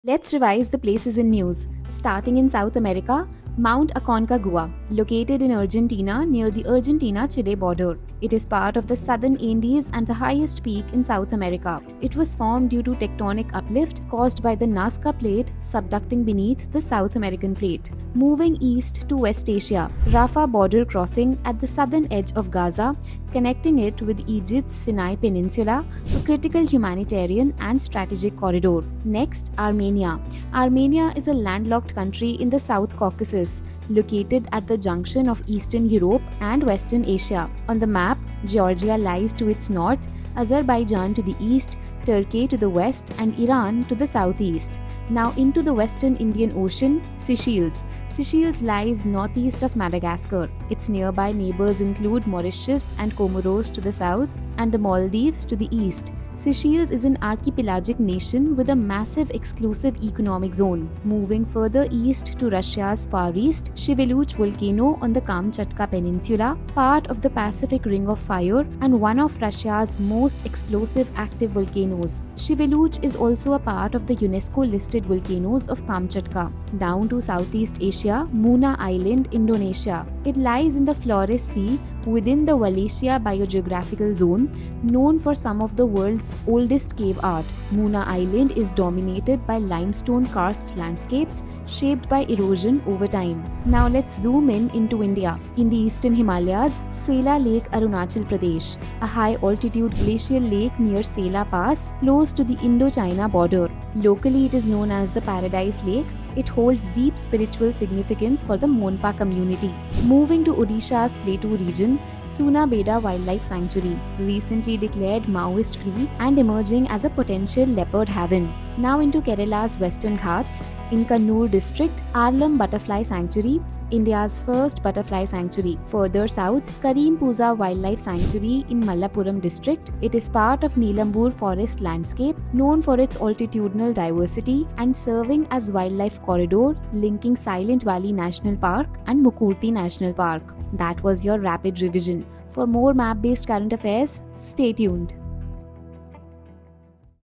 Let's revise the places in news. Starting in South America, Mount Aconcagua, located in Argentina near the Argentina-Chile border. It is part of the southern Andes and the highest peak in South America. It was formed due to tectonic uplift caused by the Nazca Plate subducting beneath the South American plate. Moving east to West Asia, Rafah border crossing at the southern edge of Gaza, connecting it with Egypt's Sinai Peninsula, a critical humanitarian and strategic corridor. Next, Armenia. Armenia is a landlocked country in the South Caucasus, located at the junction of Eastern Europe and Western Asia. On the map, Georgia lies to its north, Azerbaijan to the east, Turkey to the west, and Iran to the southeast. Now into the western Indian Ocean, Seychelles. Seychelles lies northeast of Madagascar. Its nearby neighbors include Mauritius and Comoros to the south, and the Maldives to the east. Seychelles is an archipelagic nation with a massive exclusive economic zone. Moving further east to Russia's far east, Sheveluch volcano on the Kamchatka Peninsula, part of the Pacific Ring of Fire and one of Russia's most explosive active volcanoes. Sheveluch is also a part of the UNESCO-listed volcanoes of Kamchatka. Down to Southeast Asia, Muna Island, Indonesia. It lies in the Flores Sea within the Wallacea biogeographical zone, known for some of the world's oldest cave art. Muna Island is dominated by limestone karst landscapes shaped by erosion over time. Now let's zoom in into India. In the eastern Himalayas, Sela Lake, Arunachal Pradesh, a high-altitude glacial lake near Sela Pass, close to the Indo-China border. Locally, it is known as the Paradise Lake. It holds deep spiritual significance for the Monpa community. Moving to Odisha's Plateau region, Sunabeda Wildlife Sanctuary, recently declared Maoist-free and emerging as a potential leopard haven. Now into Kerala's Western Ghats, in Kannur district, Arlam Butterfly Sanctuary, India's first butterfly sanctuary. Further south, Karimpuza Wildlife Sanctuary in Malappuram district. It is part of Nilambur forest landscape, known for its altitudinal diversity and serving as wildlife corridor linking Silent Valley National Park and Mukurti National Park. That was your rapid revision. For more map-based current affairs, stay tuned.